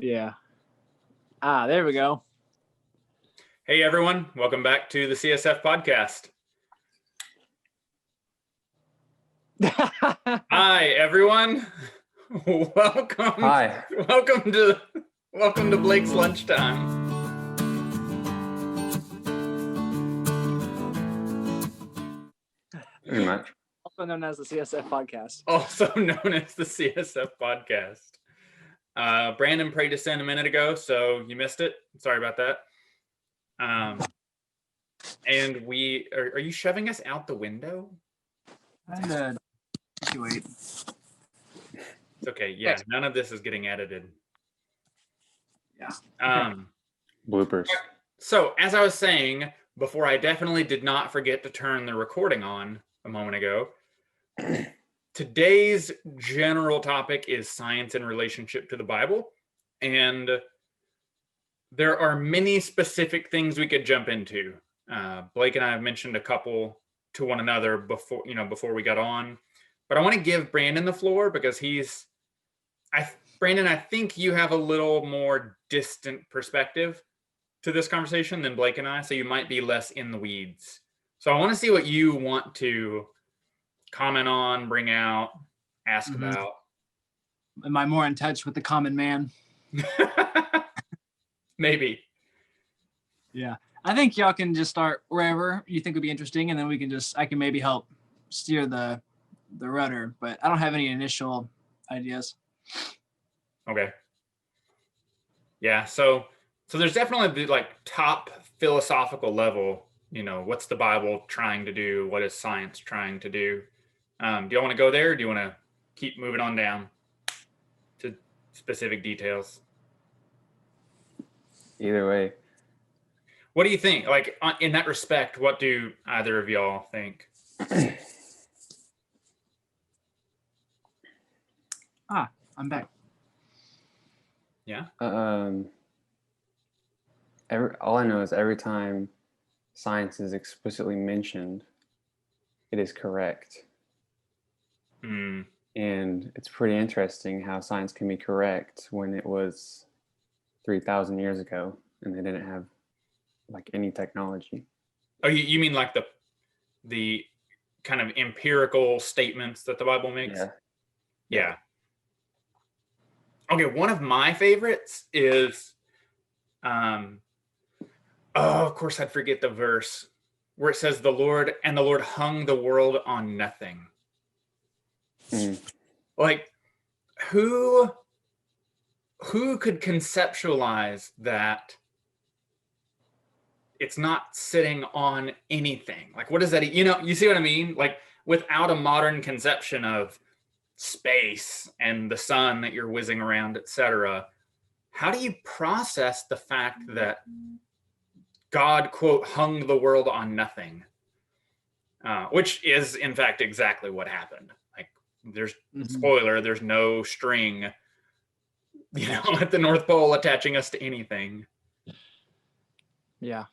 Yeah. There we go. Hey everyone, welcome back to the CSF podcast. Hi everyone. Welcome. Hi. Welcome to Blake's lunchtime. Pretty much. Also known as the CSF podcast. Also known as the CSF podcast. Brandon prayed us in a minute ago, so you missed it. Sorry about that. And we are you shoving us out the window? And wait. It's okay. Yeah, none of this is getting edited. Yeah. Bloopers. So as I was saying before, I definitely did not forget to turn the recording on a moment ago. Today's general topic is science in relationship to the Bible, and there are many specific things we could jump into. Blake and I have mentioned a couple to one another before we got on, but I want to give Brandon the floor because Brandon, I think you have a little more distant perspective to this conversation than Blake and I, so you might be less in the weeds. So I want to see what you want to comment on, bring out, ask about. Am I more in touch with the common man? Maybe. Yeah. I think y'all can just start wherever you think would be interesting, and then I can maybe help steer the rudder, but I don't have any initial ideas. Okay. Yeah, so there's definitely the top philosophical level, what's the Bible trying to do? What is science trying to do? Do you want to go there, or do you want to keep moving on down to specific details? Either way. What do you think? In that respect, what do either of y'all think? I'm back. Yeah. All I know is every time science is explicitly mentioned, it is correct. And it's pretty interesting how science can be correct when it was 3,000 years ago and they didn't have any technology. Oh, you mean the kind of empirical statements that the Bible makes? Yeah. Okay, one of my favorites is, of course I'd forget the verse where it says the Lord hung the world on nothing. Who could conceptualize that it's not sitting on anything? What does that, you see what I mean? Without a modern conception of space and the sun that you're whizzing around, etc., how do you process the fact that God, quote, hung the world on nothing? Which is, in fact, exactly what happened. There's spoiler, there's no string, at the North Pole attaching us to anything. Yeah.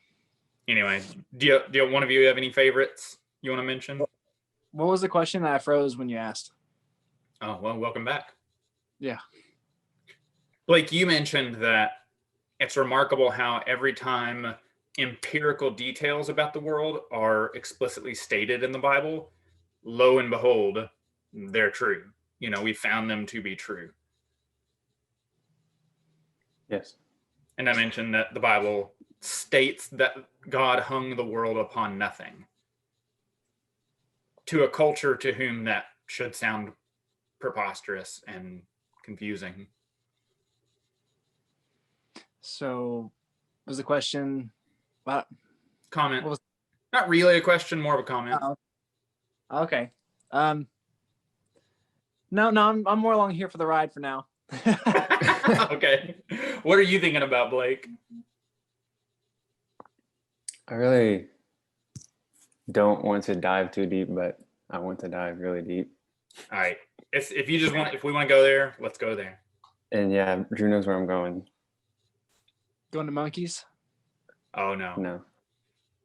Anyway, do one of you have any favorites you want to mention? What was the question that I froze when you asked? Oh, well, welcome back. Yeah. Blake, you mentioned that it's remarkable how every time empirical details about the world are explicitly stated in the Bible, lo and behold, they're true. We found them to be true. Yes. And I mentioned that the Bible states that God hung the world upon nothing. To a culture to whom that should sound preposterous and confusing. So, was the question? Comment. Not really a question, more of a comment. Okay. No, I'm more along here for the ride for now. Okay. What are you thinking about, Blake? I really don't want to dive too deep, but I want to dive really deep. All right. If we want to go there, let's go there. And yeah, Drew knows where I'm going. Going to monkeys? Oh, no. No.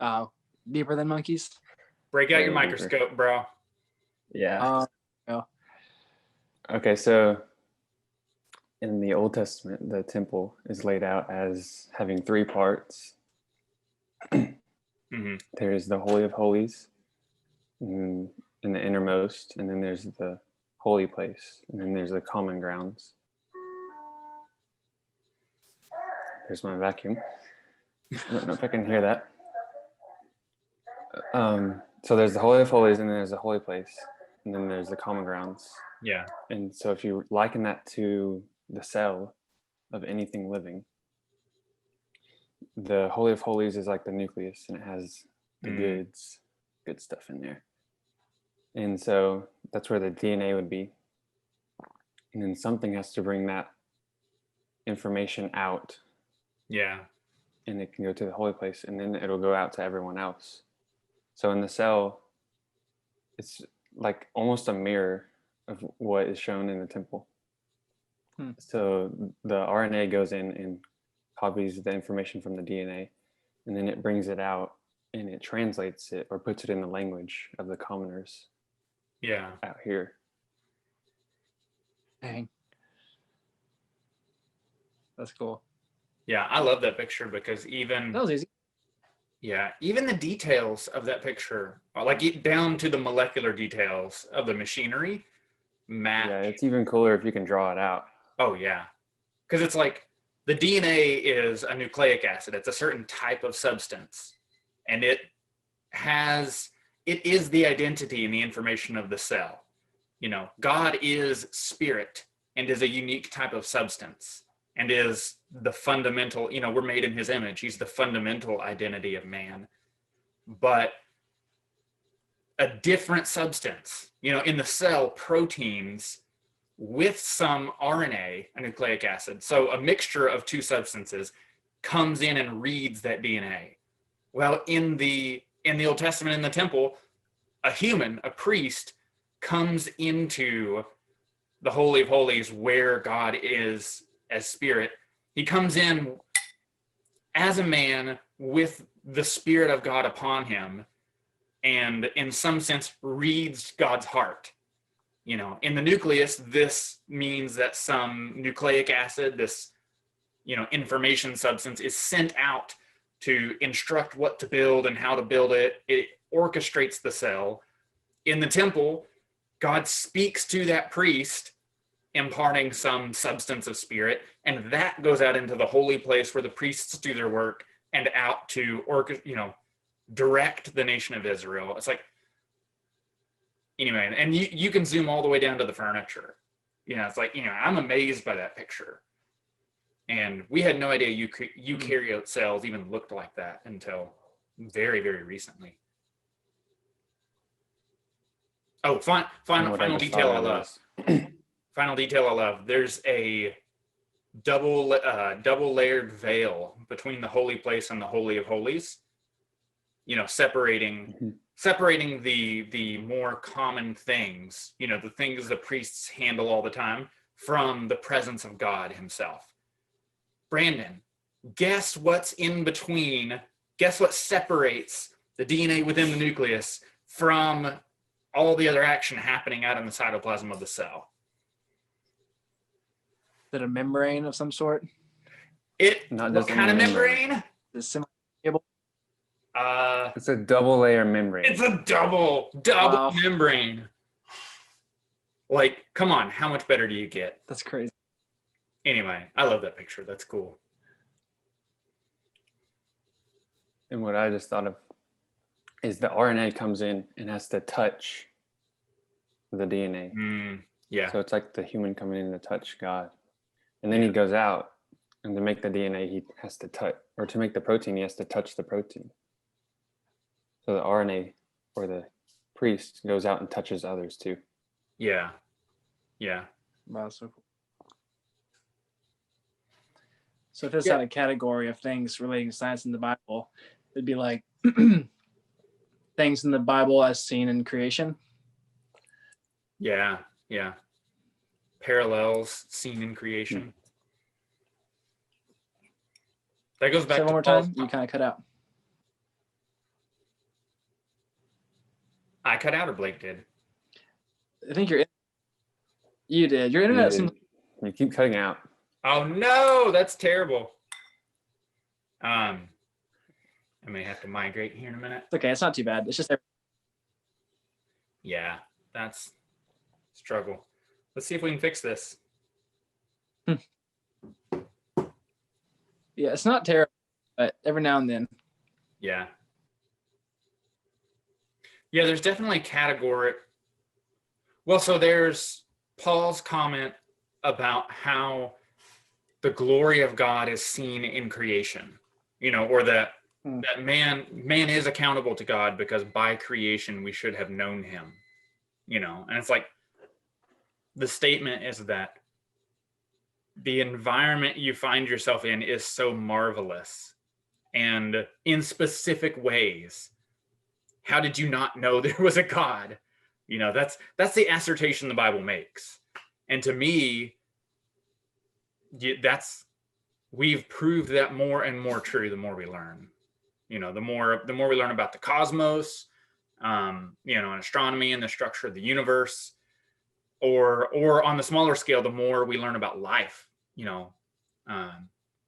Oh, deeper than monkeys? Break out your microscope, bro. Yeah. No. Okay, so in the Old Testament, the temple is laid out as having three parts. Mm-hmm. There's the Holy of Holies in the innermost, and then there's the holy place, and then there's the common grounds. There's my vacuum. I don't know if I can hear that. So there's the Holy of Holies, and then there's the holy place, and then there's the common grounds. Yeah. And so if you liken that to the cell of anything living, the Holy of Holies is like the nucleus, and it has the good stuff in there. And so that's where the DNA would be. And then something has to bring that information out. Yeah. And it can go to the holy place, and then it'll go out to everyone else. So in the cell, it's like almost a mirror of what is shown in the temple. So the RNA goes in and copies the information from the DNA, and then it brings it out and it translates it or puts it in the language of the commoners. Yeah. Out here. Dang. That's cool. Yeah, I love that picture because even That was easy. yeah, even the details of that picture, like down to the molecular details of the machinery, match. Yeah, it's even cooler if you can draw it out. Oh yeah, because it's like the DNA is a nucleic acid. It's a certain type of substance, and it is the identity and the information of the cell. You know, God is spirit and is a unique type of substance and is the fundamental, you know, we're made in his image. He's the fundamental identity of man. But a different substance, you know, in the cell, proteins with some RNA, a nucleic acid. So a mixture of two substances comes in and reads that DNA. Well, in the Old Testament, in the temple, a human, a priest, comes into the Holy of Holies where God is as spirit. He comes in as a man with the Spirit of God upon him, and in some sense reads God's heart. You know, in the nucleus, this means that some nucleic acid, this, you know, information substance is sent out to instruct what to build and how to build it. It orchestrates the cell. In the temple, God speaks to that priest, imparting some substance of spirit, and that goes out into the holy place where the priests do their work and out to direct the nation of Israel. It's like, anyway, and you can zoom all the way down to the furniture. You know, it's like, you know, I'm amazed by that picture. And we had no idea eukaryote cells even looked like that until very, very recently. Oh, final detail I love. Final detail I love. There's a double layered veil between the holy place and the Holy of Holies. You know, separating the more common things, you know, the things the priests handle all the time, from the presence of God himself. Brandon, guess what's in between? Guess what separates the DNA within the nucleus from all the other action happening out in the cytoplasm of the cell? Is it a membrane of some sort? What kind of membrane? The semi-cable. It's a double layer membrane. It's a double membrane. Like, come on, how much better do you get? That's crazy. Anyway, I love that picture. That's cool. And what I just thought of is the RNA comes in and has to touch the DNA. Yeah. So it's like the human coming in to touch God. And then he goes out, and to make the DNA, he has to touch, or to make the protein, he has to touch the protein. So the RNA or the priest goes out and touches others too. Yeah. Yeah. Wow, so cool. So if this had a category of things relating to science in the Bible, it'd be like things in the Bible as seen in creation. Yeah. Yeah. Parallels seen in creation. That goes back Say to one more time. You kind of cut out. I cut out, or Blake did? I think you did. Your internet seems. You keep cutting out. Oh no, that's terrible. I may have to migrate here in a minute. It's okay. It's not too bad. It's just Yeah, that's struggle. Let's see if we can fix this. yeah, it's not terrible, but every now and then. Yeah. Yeah, there's definitely category. Well, so there's Paul's comment about how the glory of God is seen in creation, or that man is accountable to God because by creation we should have known him, and it's like the statement is that the environment you find yourself in is so marvelous and in specific ways. How did you not know there was a God? That's the assertion the Bible makes. And to me, we've proved that more and more true the more we learn. The more we learn about the cosmos, and astronomy and the structure of the universe, or on the smaller scale, the more we learn about life,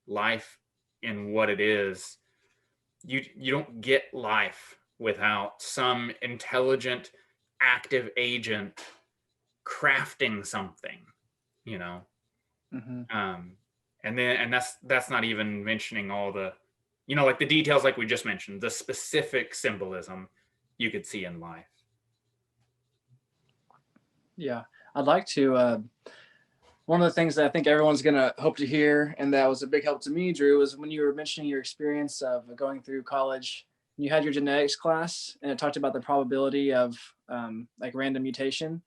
life in what it is. You don't get life without some intelligent, active agent crafting something, Mm-hmm. And that's not even mentioning all the, like the details, like we just mentioned, the specific symbolism you could see in life. Yeah, I'd like to. One of the things that I think everyone's going to hope to hear, and that was a big help to me, Drew, was when you were mentioning your experience of going through college. You had your genetics class, and it talked about the probability of like random mutation,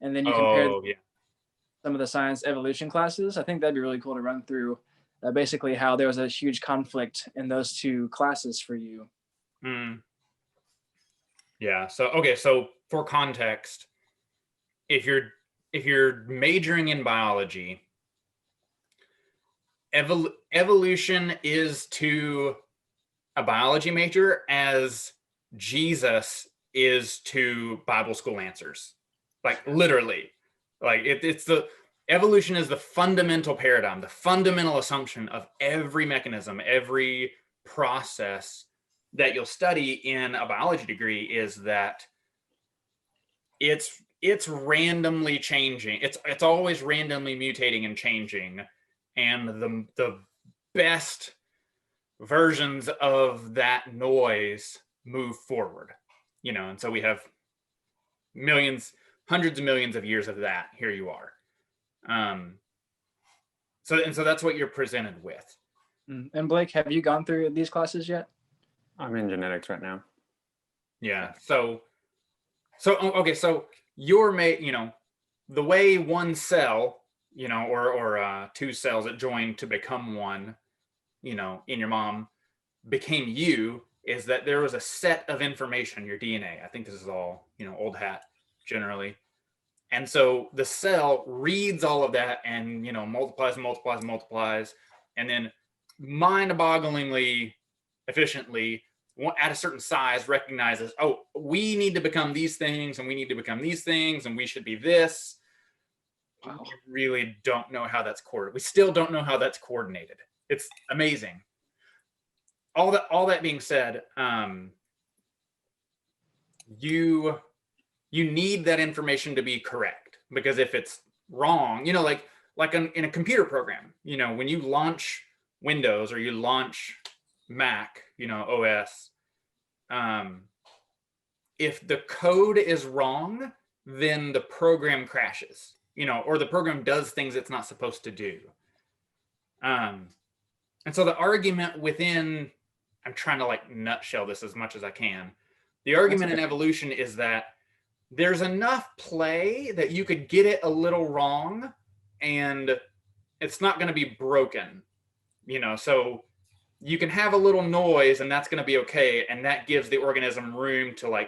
and then you compared some of the science evolution classes. I think that'd be really cool to run through basically how there was a huge conflict in those two classes for you. Yeah. So for context, if you're majoring in biology, evolution is to a biology major as Jesus is to Bible school answers. Like literally. Like it's the evolution is the fundamental paradigm, the fundamental assumption of every mechanism, every process that you'll study in a biology degree is that it's randomly changing. It's always randomly mutating and changing, and the best versions of that noise move forward, and so we have hundreds of millions of years of that. Here you are. So that's what you're presented with. And Blake, have you gone through these classes yet? I'm in genetics right now. Yeah. So okay. So you're made, the way one cell, or two cells that join to become one, in your mom became you, is that there was a set of information, your DNA. I think this is all, old hat generally. And so the cell reads all of that and, multiplies and multiplies and multiplies, and then mind-bogglingly efficiently at a certain size recognizes, oh, we need to become these things and we need to become these things and we should be this. Wow. We really don't know how that's coordinated. We still don't know how that's coordinated. It's amazing. All that being said, you need that information to be correct, because if it's wrong, like in a computer program, when you launch Windows or you launch Mac, OS, if the code is wrong, then the program crashes, or the program does things it's not supposed to do. And so the argument within, I'm trying to nutshell this as much as I can. The argument in evolution is that there's enough play that you could get it a little wrong and it's not going to be broken, so you can have a little noise and that's going to be okay. And that gives the organism room to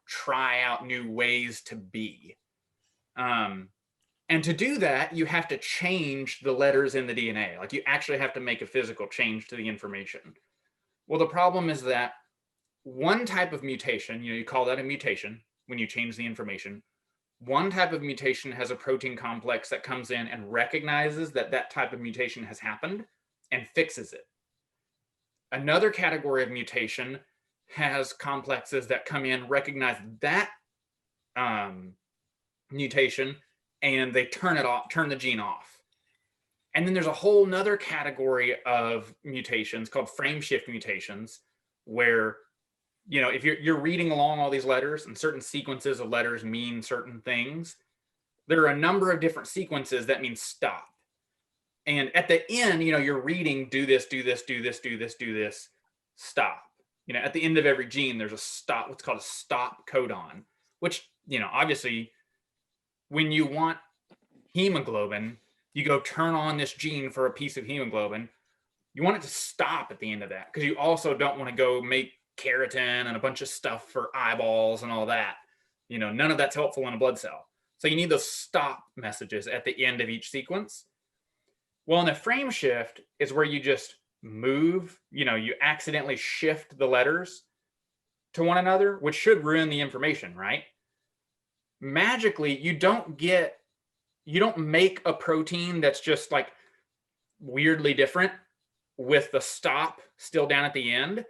try out new ways to be. And to do that, you have to change the letters in the DNA. You actually have to make a physical change to the information. Well, the problem is that one type of mutation, you call that a mutation when you change the information. one type of mutation has a protein complex that comes in and recognizes that that type of mutation has happened and fixes it. Another category of mutation has complexes that come in, recognize that mutation, and they turn it off, turn the gene off. And then there's a whole nother category of mutations called frame shift mutations, where, you know, if you're reading along all these letters and certain sequences of letters mean certain things, there are a number of different sequences that mean stop. And at the end, you know, you're reading, do this, do this, do this, do this, do this, stop. You know, at the end of every gene, there's a stop, what's called a stop codon, which, you know, obviously when you want hemoglobin, you go turn on this gene for a piece of hemoglobin. You want it to stop at the end of that, because you also don't want to go make keratin and a bunch of stuff for eyeballs and all that. You know, none of that's helpful in a blood cell. So you need those stop messages at the end of each sequence. Well, in a frame shift is where you just move, you know, you accidentally shift the letters to one another, which should ruin the information, right? Magically, you don't make a protein that's just like weirdly different with the stop still down at the end.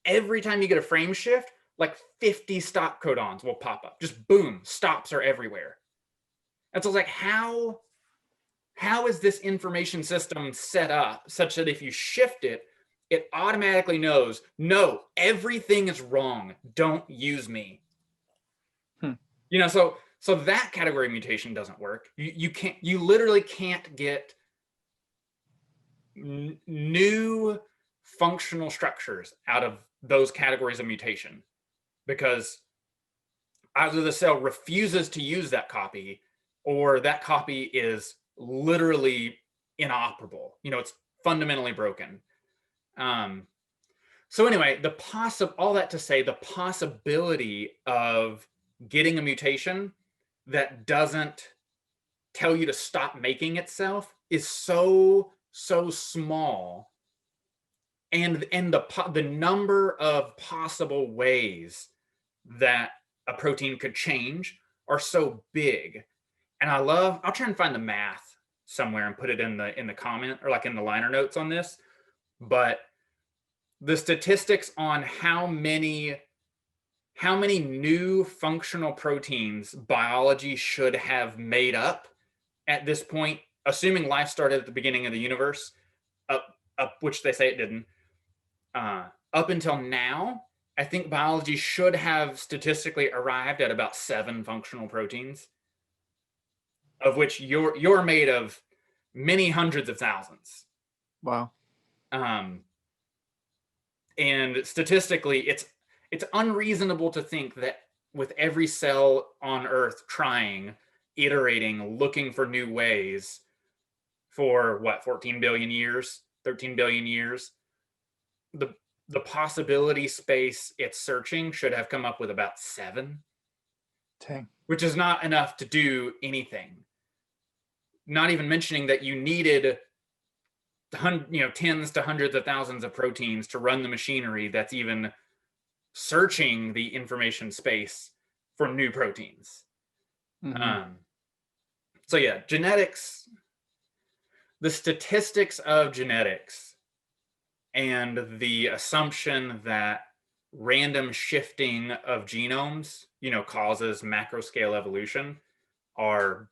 Every time you get a frame shift, like 50 stop codons will pop up. Just boom, stops are everywhere. And so it's like, how is this information system set up such that if you shift it, it automatically knows, no, everything is wrong. Don't use me. You know, so that category of mutation doesn't work. You literally can't get new functional structures out of those categories of mutation, because either the cell refuses to use that copy, or that copy is literally inoperable. You know, it's fundamentally broken. So anyway, all that to say, the possibility of getting a mutation that doesn't tell you to stop making itself is so small, and the number of possible ways that a protein could change are so big. And I'll try and find the math somewhere and put it in the comment, or like in the liner notes on this, but the statistics on how many new functional proteins biology should have made up at this point, assuming life started at the beginning of the universe, up which they say it didn't, up until now, I think biology should have statistically arrived at about 7 functional proteins, of which you're made of many hundreds of thousands. Wow. And statistically, it's unreasonable to think that with every cell on Earth trying, iterating, looking for new ways for 14 billion years, 13 billion years, the possibility space it's searching should have come up with about 7. Dang. Which is not enough to do anything. Not even mentioning that you needed tens to hundreds of thousands of proteins to run the machinery that's even searching the information space for new proteins. Mm-hmm. So yeah, genetics, the statistics of genetics, and the assumption that random shifting of genomes, causes macro scale evolution, are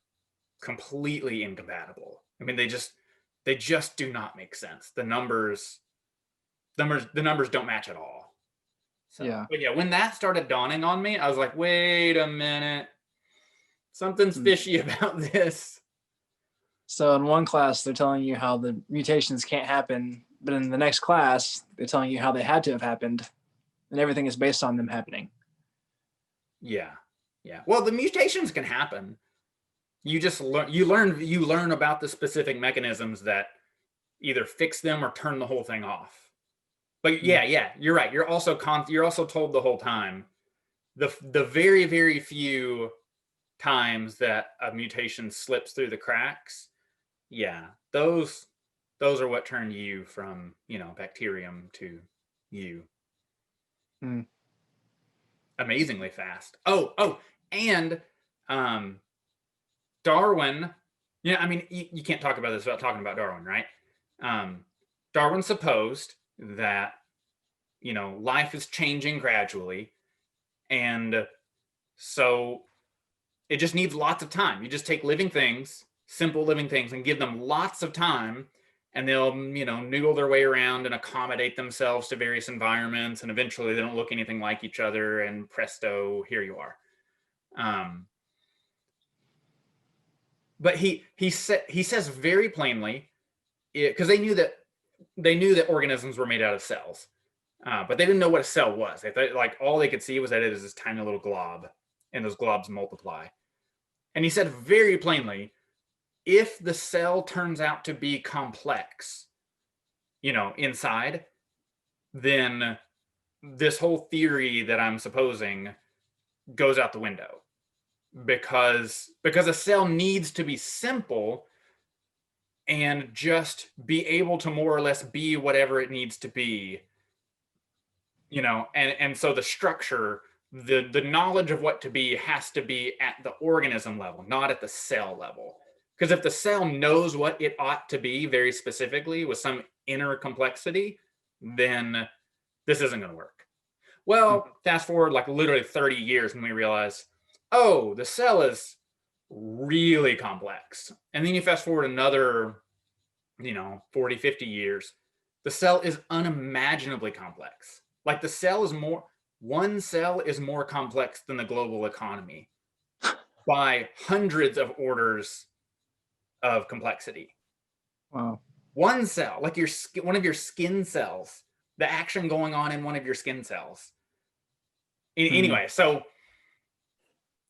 completely incompatible. I mean, they just do not make sense. The numbers don't match at all. So, yeah. But yeah, when that started dawning on me, I was like, wait a minute, something's fishy about this. So in one class, they're telling you how the mutations can't happen, but in the next class, they're telling you how they had to have happened, and everything is based on them happening. Yeah. Well, the mutations can happen. You just learn about the specific mechanisms that either fix them or turn the whole thing off. But yeah, you're right. You're also told the whole time, the very, very few times that a mutation slips through the cracks, yeah, those are what turn you from, bacterium to you. Amazingly fast. And Darwin, yeah, I mean, you can't talk about this without talking about Darwin, right? Darwin supposed that, life is changing gradually. And so it just needs lots of time. You just take living things, simple living things, and give them lots of time, and they'll, noodle their way around and accommodate themselves to various environments, and eventually they don't look anything like each other, and presto, here you are. But he says very plainly, because they knew that organisms were made out of cells, but they didn't know what a cell was. They thought, like, all they could see was that it is this tiny little glob, and those globs multiply. And he said very plainly, if the cell turns out to be complex, inside, then this whole theory that I'm supposing goes out the window, because a cell needs to be simple and just be able to more or less be whatever it needs to be, and so the structure, the knowledge of what to be has to be at the organism level, not at the cell level. Because if the cell knows what it ought to be very specifically with some inner complexity, then this isn't going to work. Well, fast forward like literally 30 years and we realize, oh, the cell is really complex. And then you fast forward another, 40, 50 years, the cell is unimaginably complex. Like one cell is more complex than the global economy by hundreds of orders of complexity. Wow. One cell, like one of your skin cells, the action going on in one of your skin cells. Anyway, so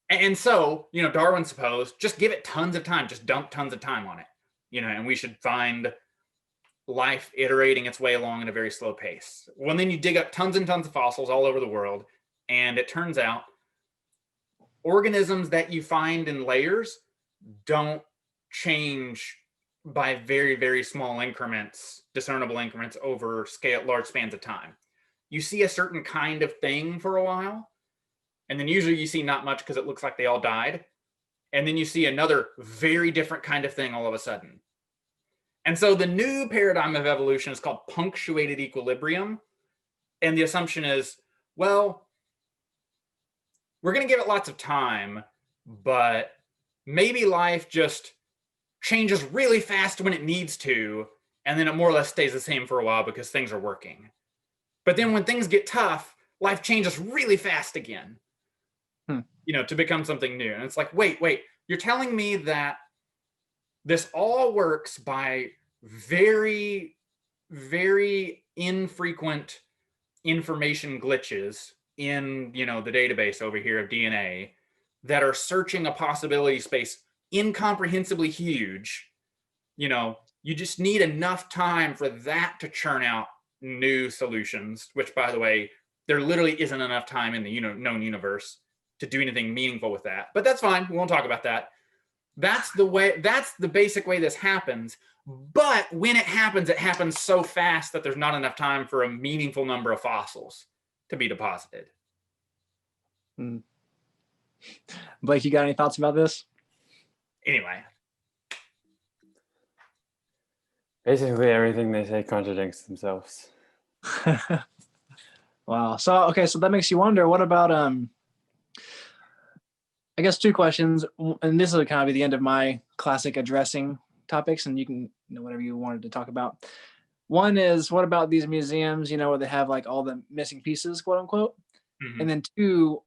Darwin supposed, just give it tons of time, just dump tons of time on it, and we should find life iterating its way along at a very slow pace. Well, then you dig up tons and tons of fossils all over the world, and it turns out organisms that you find in layers don't change by very, very small increments, discernible increments over large spans of time. You see a certain kind of thing for a while, and then usually you see not much because it looks like they all died. And then you see another very different kind of thing all of a sudden. And so the new paradigm of evolution is called punctuated equilibrium. And the assumption is, well, we're going to give it lots of time, but maybe life just changes really fast when it needs to, and then it more or less stays the same for a while because things are working. But then when things get tough, life changes really fast again, to become something new. And it's like, wait, you're telling me that this all works by very, very infrequent information glitches in, the database over here of DNA that are searching a possibility space incomprehensibly huge. You just need enough time for that to churn out new solutions, which, by the way, there literally isn't enough time in the known universe to do anything meaningful with that. But that's fine. We won't talk about that. That's the basic way this happens. But when it happens so fast that there's not enough time for a meaningful number of fossils to be deposited. Blake, you got any thoughts about this? Anyway. Basically, everything they say contradicts themselves. Wow. So that makes you wonder, what about, I guess 2 questions, and this will kind of be the end of my classic addressing topics, and you can, whatever you wanted to talk about. One is, what about these museums, where they have like all the missing pieces, quote unquote? Mm-hmm. And then 2,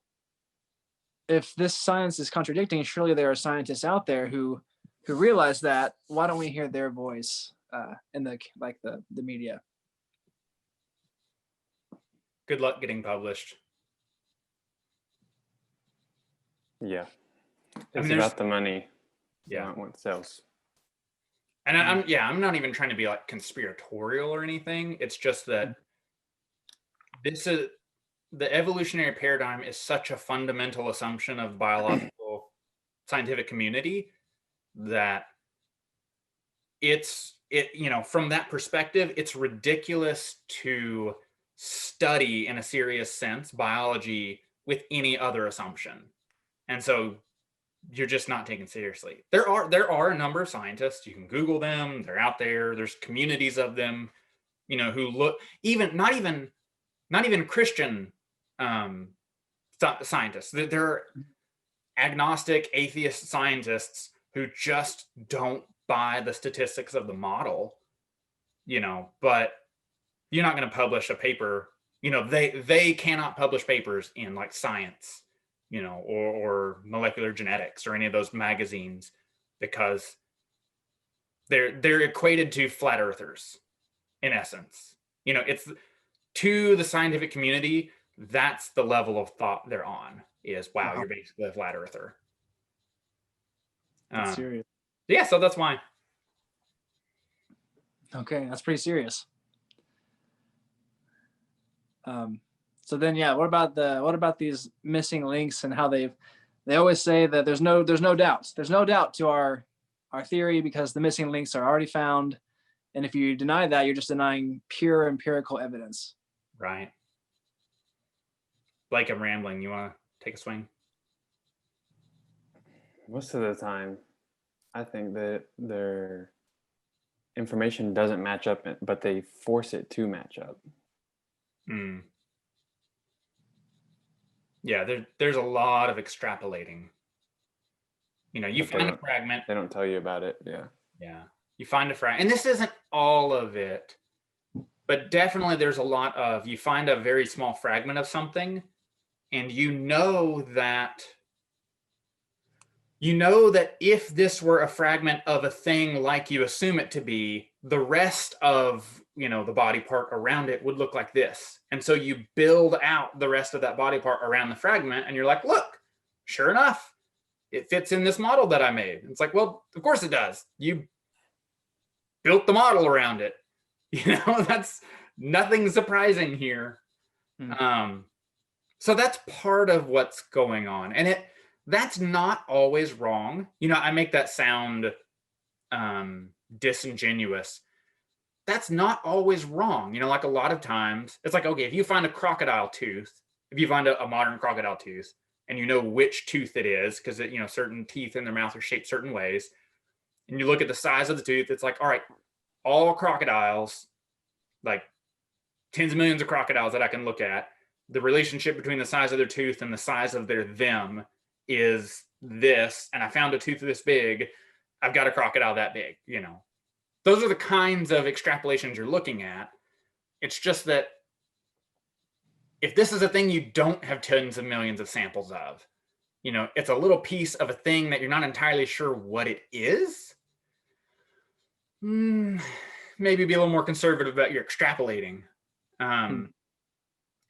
if this science is contradicting, surely there are scientists out there who realize that. Why don't we hear their voice in the media? Good luck getting published. Yeah. It's about the money. Yeah. Not what sells. And I'm not even trying to be like conspiratorial or anything. It's just that the evolutionary paradigm is such a fundamental assumption of biological scientific community that from that perspective, it's ridiculous to study in a serious sense biology with any other assumption. And so you're just not taken seriously. There are a number of scientists. You can Google them. They're out there. There's communities of them, who look, not even Christian scientists. There are agnostic, atheist scientists who just don't buy the statistics of the model, but you're not going to publish a paper. They cannot publish papers in like Science, or Molecular Genetics or any of those magazines, because they're equated to flat earthers in essence. It's to the scientific community, that's the level of thought they're on, is wow, you're basically a flat earther. That's serious. Yeah, so that's why. Okay, that's pretty serious. So then, yeah, what about these missing links and how they always say that there's no doubts. There's no doubt to our theory because the missing links are already found. And if you deny that, you're just denying pure empirical evidence. Right. Blake, I'm rambling. You want to take a swing? Most of the time, I think that their information doesn't match up, but they force it to match up. Yeah, there's a lot of extrapolating. You find a fragment. They don't tell you about it. Yeah. Yeah. You find a fragment. And this isn't all of it, but definitely there's a lot of, you find a very small fragment of something, and you know that if this were a fragment of a thing like you assume it to be, the rest of, the body part around it would look like this. And so you build out the rest of that body part around the fragment, and you're like, look, sure enough, it fits in this model that I made. It's like, well, of course it does. You built the model around it. That's nothing surprising here. So that's part of what's going on. And that's not always wrong. I make that sound disingenuous. That's not always wrong. Like a lot of times, it's like, okay, if you find a crocodile tooth, if you find a modern crocodile tooth, and you know which tooth it is, because certain teeth in their mouth are shaped certain ways, and you look at the size of the tooth, it's like, all right, all crocodiles, like tens of millions of crocodiles that I can look at, the relationship between the size of their tooth and the size of their them is this, and I found a tooth this big, I've got a crocodile that big. Those are the kinds of extrapolations you're looking at. It's just that if this is a thing you don't have tens of millions of samples of, it's a little piece of a thing that you're not entirely sure what it is, maybe be a little more conservative about your extrapolating. And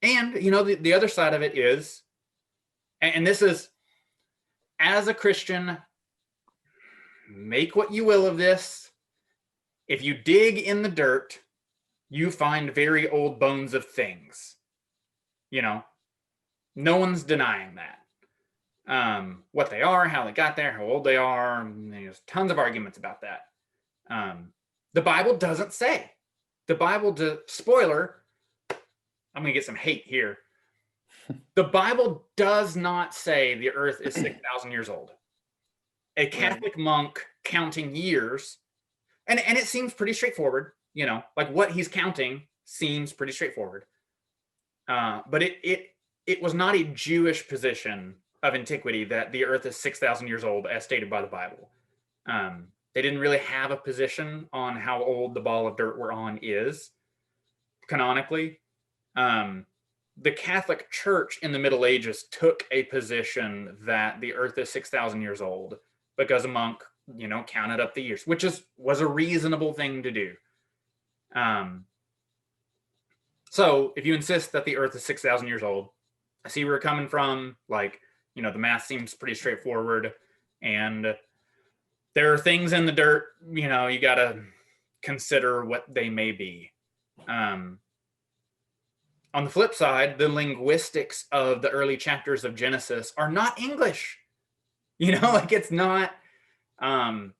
the other side of it is, and this is, as a Christian, make what you will of this. If you dig in the dirt, you find very old bones of things. No one's denying that. What they are, how they got there, how old they are, there's tons of arguments about that. The Bible doesn't say. The Bible, spoiler, I'm going to get some hate here. The Bible does not say the earth is 6,000 years old. A Catholic monk counting years, and it seems pretty straightforward, like what he's counting seems pretty straightforward. But it was not a Jewish position of antiquity that the earth is 6,000 years old, as stated by the Bible. They didn't really have a position on how old the ball of dirt we're on is, canonically. The Catholic Church in the Middle Ages took a position that the earth is 6,000 years old because a monk, counted up the years, which was a reasonable thing to do. So if you insist that the earth is 6,000 years old, I see where you're coming from. Like, the math seems pretty straightforward, and there are things in the dirt, you got to consider what they may be. On the flip side, the linguistics of the early chapters of Genesis are not English. Like it's not the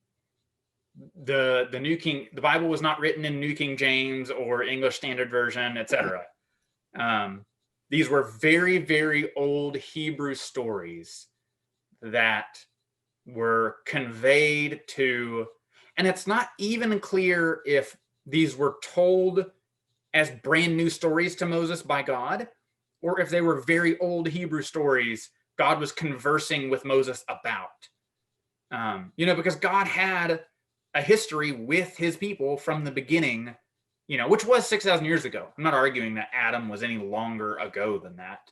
Bible was not written in New King James or English Standard Version, etc. These were very, very old Hebrew stories that were conveyed to, and it's not even clear if these were told as brand new stories to Moses by God, or if they were very old Hebrew stories God was conversing with Moses about. Because God had a history with his people from the beginning, which was 6,000 years ago. I'm not arguing that Adam was any longer ago than that.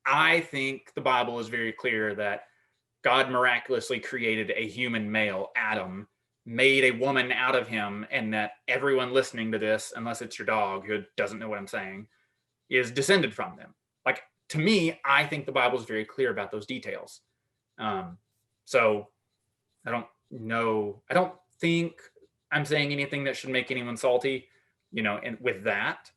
I think the Bible is very clear that God miraculously created a human male, Adam, made a woman out of him, and that everyone listening to this, unless it's your dog who doesn't know what I'm saying, is descended from them. Like, to me, I think the Bible is very clear about those details. So I don't think I'm saying anything that should make anyone salty, and with that.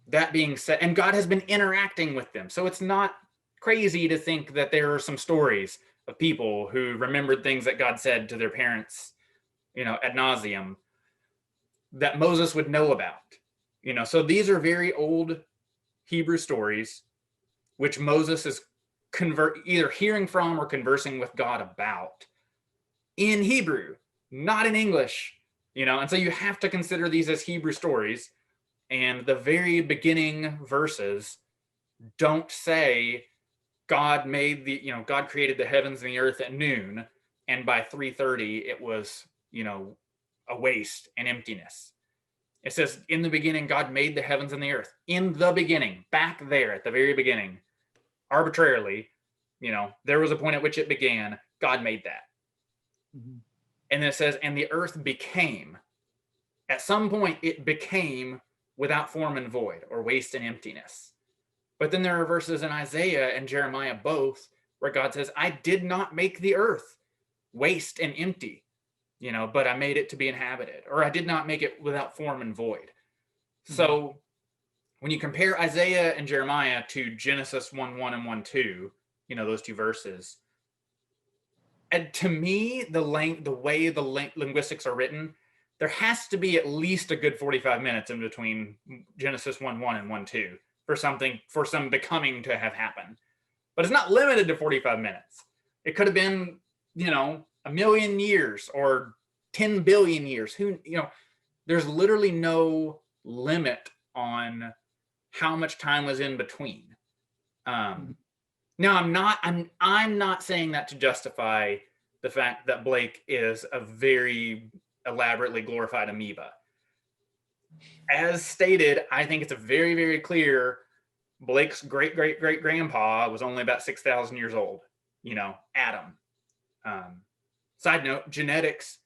That being said, and God has been interacting with them. So it's not crazy to think that there are some stories of people who remembered things that God said to their parents, ad nauseum, that Moses would know about. So these are very old Hebrew stories, which Moses is either hearing from or conversing with God about in Hebrew, not in English, and so you have to consider these as Hebrew stories. And the very beginning verses don't say God God created the heavens and the earth at noon, and by 3:30 it was, a waste and emptiness. It says, in the beginning, God made the heavens and the earth. In the beginning, back there at the very beginning, arbitrarily, there was a point at which it began. God made that. Mm-hmm. And then it says, and the earth became. At some point, it became without form and void, or waste and emptiness. But then there are verses in Isaiah and Jeremiah both where God says, I did not make the earth waste and empty, but I made it to be inhabited, or I did not make it without form and void. Mm-hmm. So when you compare Isaiah and Jeremiah to Genesis 1:1 and 1:2, those two verses, and to me, the way the linguistics are written, there has to be at least a good 45 minutes in between Genesis 1:1 and 1:2 for some becoming to have happened. But it's not limited to 45 minutes. It could have been, a million years or 10 billion years. There's literally no limit on how much time was in between. Now I'm not saying that to justify the fact that Blake is a very elaborately glorified amoeba. As stated, I think it's a very, very clear Blake's great-great-great-grandpa was only about 6,000 years old, Adam. Side note, genetics,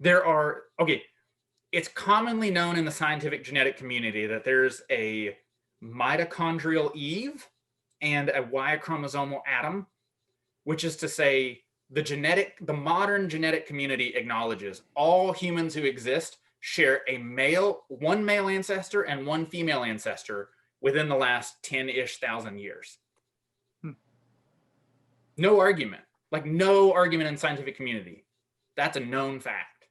it's commonly known in the scientific genetic community that there's a mitochondrial Eve and a Y chromosomal Adam, which is to say the modern genetic community acknowledges all humans who exist share one male ancestor and one female ancestor within the last 10-ish thousand years. No argument. No argument in scientific community. That's a known fact.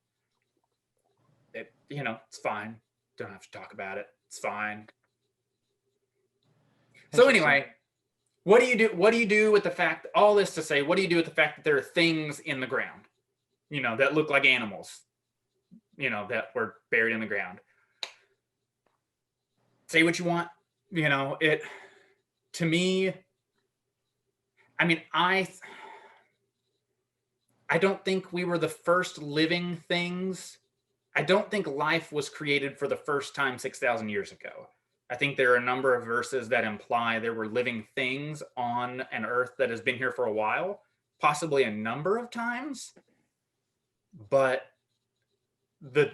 It's fine. Don't have to talk about it. It's fine. So anyway, what do you do? What do you do with the fact, all this to say, what do you do with the fact that there are things in the ground, that look like animals, that were buried in the ground? Say what you want. To me, I don't think we were the first living things. I don't think life was created for the first time 6,000 years ago. I think there are a number of verses that imply there were living things on an earth that has been here for a while, possibly a number of times. But the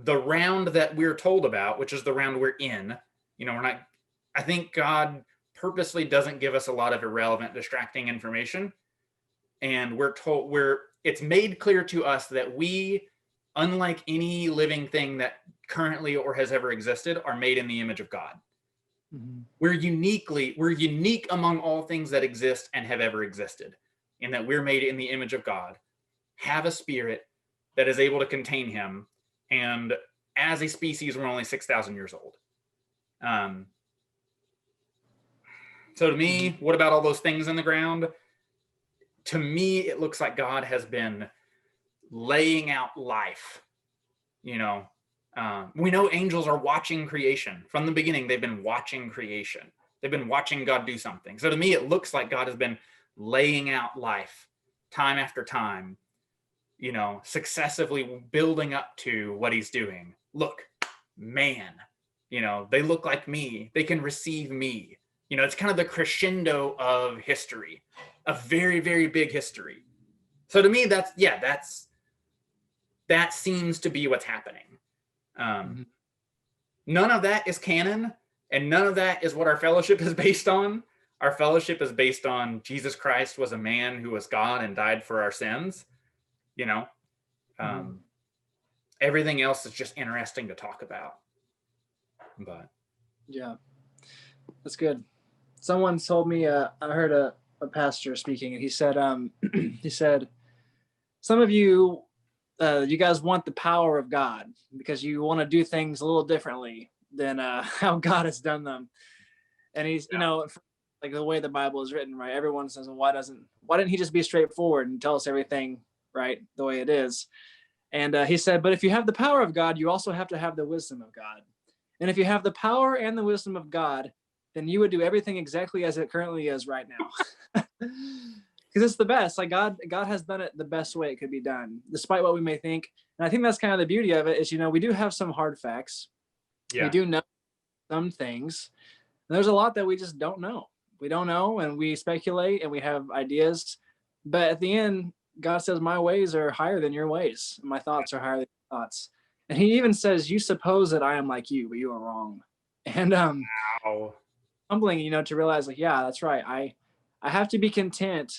round that we're told about, which is the round we're in, I think God purposely doesn't give us a lot of irrelevant, distracting information. And it's made clear to us that we, unlike any living thing that currently or has ever existed, are made in the image of God. Mm-hmm. We're unique among all things that exist and have ever existed, in that we're made in the image of God, have a spirit that is able to contain him, and as a species, we're only 6,000 years old. So to me, what about all those things in the ground? To me, it looks like God has been laying out life. You know, we know angels are watching creation. From the beginning, they've been watching creation. They've been watching God do something. So to me, it looks like God has been laying out life time after time, you know, successively building up to what he's doing. Look, man, you know, they look like me. They can receive me. You know, it's kind of the crescendo of history, a very, very big history. So to me, that seems to be what's happening. None of that is canon, and none of that is what our fellowship is based on. Our fellowship is based on Jesus Christ was a man who was God and died for our sins. You know, everything else is just interesting to talk about. But yeah, that's good. Someone told me, I heard a pastor speaking, and he said, he said, some of you, you guys want the power of God because you want to do things a little differently than how God has done them. And he's, you know, like the way the Bible is written, right? Everyone says, well, why didn't he just be straightforward and tell us everything right the way it is? And he said, but if you have the power of God, you also have to have the wisdom of God. And if you have the power and the wisdom of God, then you would do everything exactly as it currently is right now. Because it's the best. Like God has done it the best way it could be done, despite what we may think. And I think that's kind of the beauty of it is, you know, we do have some hard facts. Yeah. We do know some things. And there's a lot that we just don't know. We don't know, and we speculate, and we have ideas. But at the end, God says, my ways are higher than your ways. My thoughts are higher than your thoughts. And he even says, you suppose that I am like you, but you are wrong. And wow. Humbling, you know, to realize like, yeah, that's right. I have to be content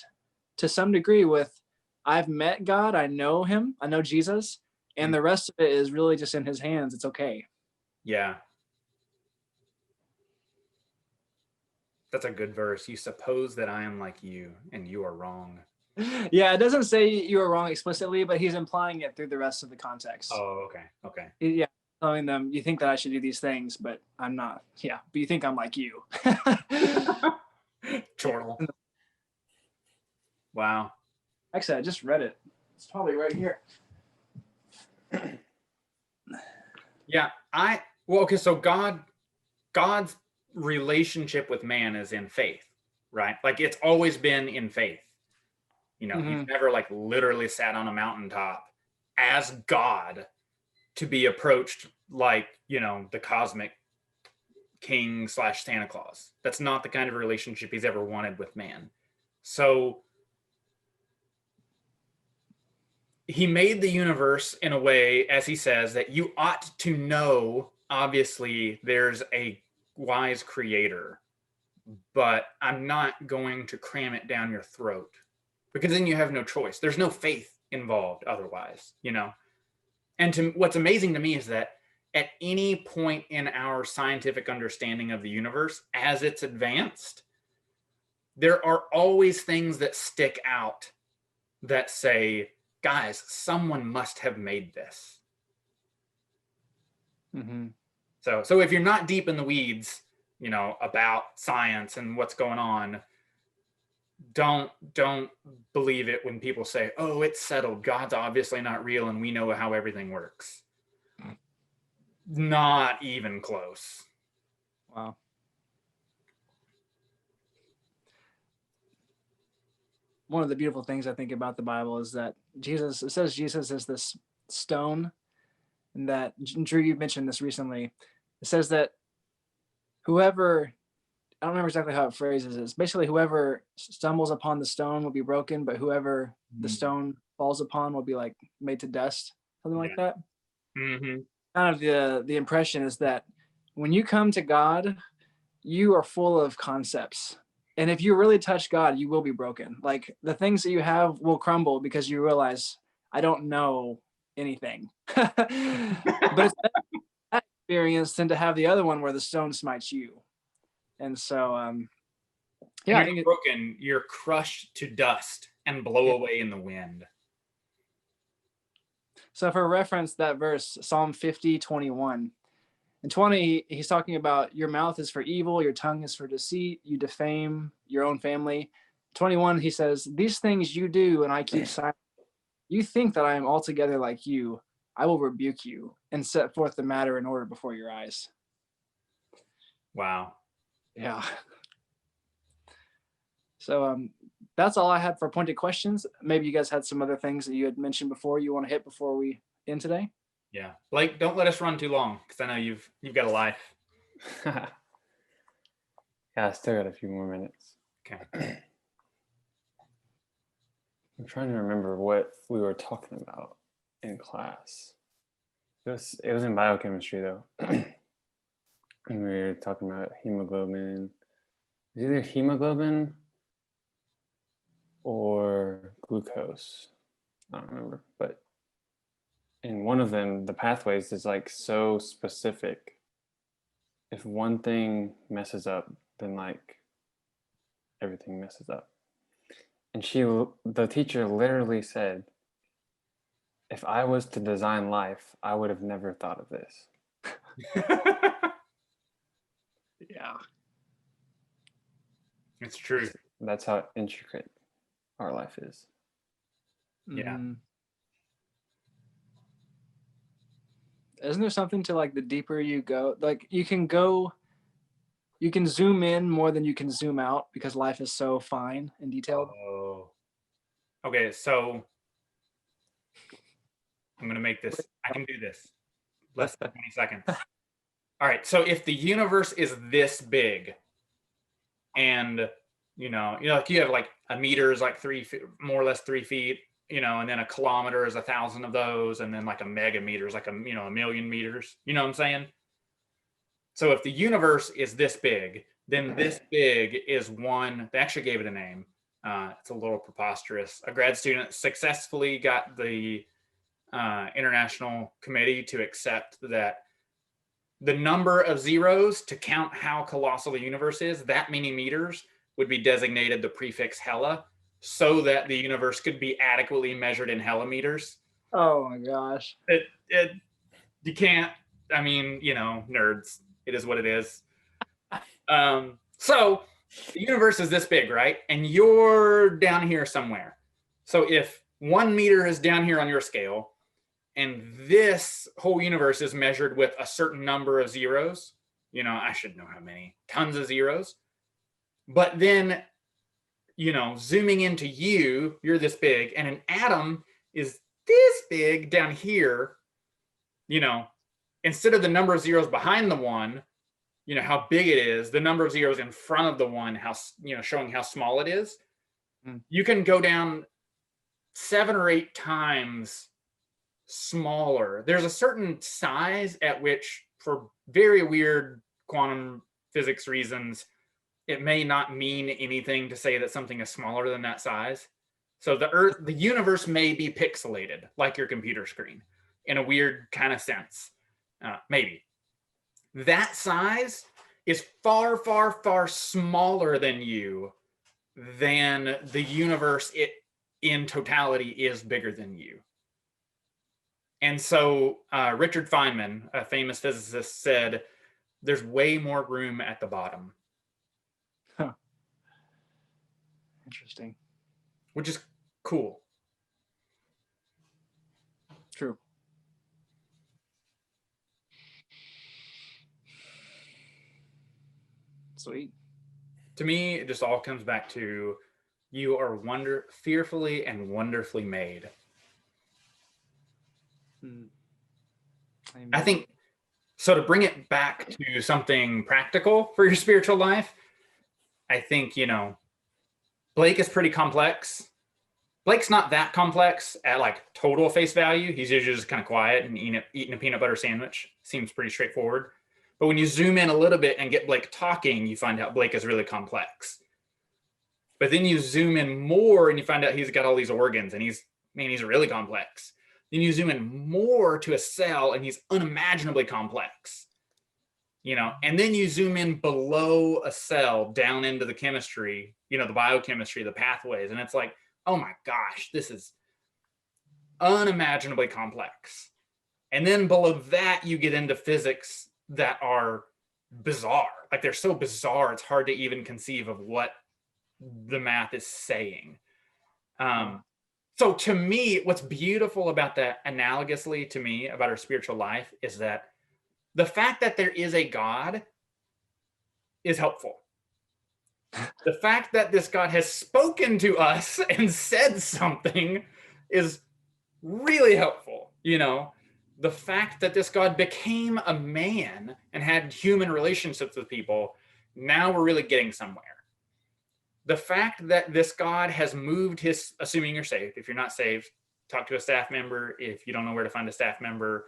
to some degree with, I've met God, I know him, I know Jesus, and the rest of it is really just in his hands. It's okay. Yeah. That's a good verse. You suppose that I am like you, and you are wrong. Yeah, it doesn't say you are wrong explicitly, but he's implying it through the rest of the context. Oh, okay. Okay. Yeah, telling them, you think that I should do these things, but I'm not. Yeah, but you think I'm like you. Chortle. Wow. Actually, I just read it. It's probably right here. Yeah, okay, so God's relationship with man is in faith, right? Like it's always been in faith. You know, he's never like literally sat on a mountaintop as God to be approached like, you know, the cosmic king / Santa Claus. That's not the kind of relationship he's ever wanted with man. So he made the universe in a way, as he says, that you ought to know, obviously, there's a wise creator, but I'm not going to cram it down your throat, because then you have no choice. There's no faith involved otherwise, you know? And what's amazing to me is that at any point in our scientific understanding of the universe, as it's advanced, there are always things that stick out that say, guys, someone must have made this. So if you're not deep in the weeds, you know, about science and what's going on, don't believe it when people say, oh, it's settled, God's obviously not real, and we know how everything works. Not even close. Wow. One of the beautiful things I think about the Bible is that it says Jesus is this stone, and that, Drew, you mentioned this recently. It says that whoever, I don't remember exactly how it phrases it. Basically, whoever stumbles upon the stone will be broken, but whoever the stone falls upon will be like made to dust, something like that. Kind of the impression is that when you come to God, you are full of concepts. And if you really touch God, you will be broken. Like the things that you have will crumble because you realize, I don't know anything. But it's that experience than to have the other one where the stone smites you. And so, yeah, you're broken, you're crushed to dust and blow away in the wind. So for reference, that verse, Psalm 50:21, In 20, he's talking about your mouth is for evil, your tongue is for deceit, you defame your own family. 21, he says, these things you do and I keep silent. You think that I am altogether like you. I will rebuke you and set forth the matter in order before your eyes. Wow. Yeah. So that's all I had for pointed questions. Maybe you guys had some other things that you had mentioned before you want to hit before we end today. Yeah. Blake, don't let us run too long because I know you've got a life. Yeah, I still got a few more minutes. Okay. I'm trying to remember what we were talking about in class. It was in biochemistry though. And we were talking about hemoglobin. It's either hemoglobin or glucose. I don't remember, but in one of them, the pathways is like so specific. If one thing messes up, then like everything messes up. And the teacher literally said, if I was to design life, I would have never thought of this. Yeah. It's true. That's how intricate our life is. Yeah. Isn't there something to like the deeper you go, like you can zoom in more than you can zoom out because life is so fine and detailed. Oh. Okay, so I'm going to make this. I can do this. Less than 20 seconds. All right, so if the universe is this big and like you have like a meter is like 3 feet, more or less 3 feet, and then a kilometer is 1,000 of those, and then like a megameter is like a million meters. You know what I'm saying? So if the universe is this big, then this big is one. They actually gave it a name. It's a little preposterous. A grad student successfully got the international committee to accept that the number of zeros to count how colossal the universe is, that many meters, would be designated the prefix hella, so that the universe could be adequately measured in helimeters. Oh my gosh. You can't, I mean, nerds. It is what it is. So the universe is this big, right? And you're down here somewhere. So if 1 meter is down here on your scale, and this whole universe is measured with a certain number of zeros, I should know how many, tons of zeros. But then, zooming into you're this big, and an atom is this big down here, instead of the number of zeros behind the one, how big it is, the number of zeros in front of the one, how, showing how small it is, you can go down 7 or 8 times smaller. There's a certain size at which, for very weird quantum physics reasons, it may not mean anything to say that something is smaller than that size. So the universe may be pixelated like your computer screen in a weird kind of sense. Maybe. That size is far, far, far smaller than you, than the universe in totality is bigger than you. And so Richard Feynman, a famous physicist, said there's way more room at the bottom. Huh. Interesting. Which is cool. True. Sweet. To me, it just all comes back to you are fearfully and wonderfully made. I think, so to bring it back to something practical for your spiritual life, I think, Blake is pretty complex. Blake's not that complex at like total face value. He's usually just kind of quiet and eating a peanut butter sandwich. Seems pretty straightforward. But when you zoom in a little bit and get Blake talking, you find out Blake is really complex. But then you zoom in more and you find out he's got all these organs and he's really complex. Then you zoom in more to a cell and he's unimaginably complex. And then you zoom in below a cell down into the chemistry, the biochemistry, the pathways. And it's like, oh my gosh, this is unimaginably complex. And then below that, you get into physics that are bizarre. Like they're so bizarre, it's hard to even conceive of what the math is saying. So to me, what's beautiful about that, analogously to me, about our spiritual life, is that the fact that there is a God is helpful. The fact that this God has spoken to us and said something is really helpful. The fact that this God became a man and had human relationships with people, now we're really getting somewhere. The fact that this God has moved his, assuming you're saved, if you're not saved, talk to a staff member. If you don't know where to find a staff member,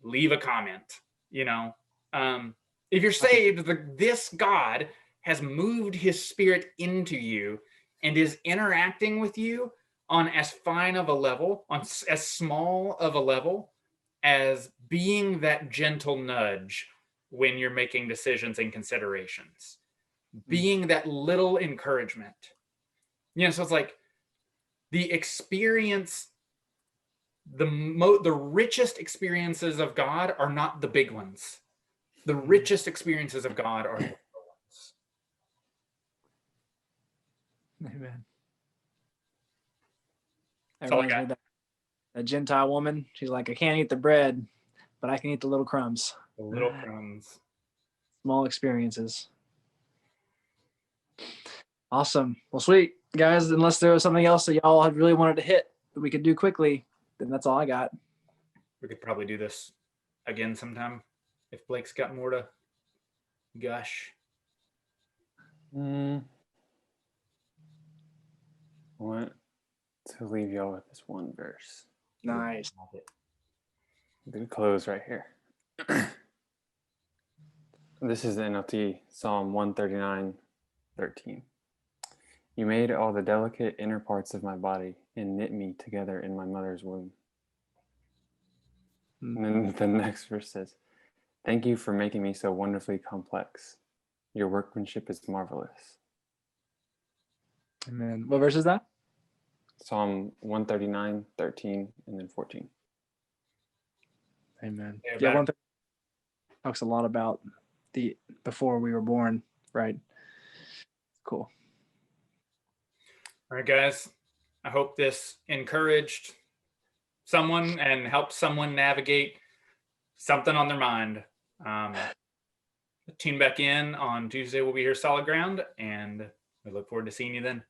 leave a comment. If you're saved, this God has moved his spirit into you and is interacting with you on as fine of a level, on as small of a level as being that gentle nudge when you're making decisions and considerations, being that little encouragement. So it's like the experience, the richest experiences of God are not the big ones. The richest experiences of God are the little ones. Amen. That's all I That reminds me got. of that Gentile woman. She's like, I can't eat the bread, but I can eat the little crumbs. The little crumbs. Small experiences. Awesome. Well, sweet. Guys, unless there was something else that y'all had really wanted to hit that we could do quickly, then that's all I got. We could probably do this again sometime if Blake's got more to gush. I want to leave y'all with this one verse. Nice. I'm going to close right here. This is the NLT, Psalm 139:13. You made all the delicate inner parts of my body and knit me together in my mother's womb. And then the next verse says, thank you for making me so wonderfully complex. Your workmanship is marvelous. Amen. What verse is that? Psalm 139:13 and then 14. Amen. Yeah, Yeah, one thing talks a lot about the before we were born, right? Cool. All right, guys. I hope this encouraged someone and helped someone navigate something on their mind. Tune back in on Tuesday. We'll be here solid ground, and we look forward to seeing you then.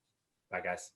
Bye, guys.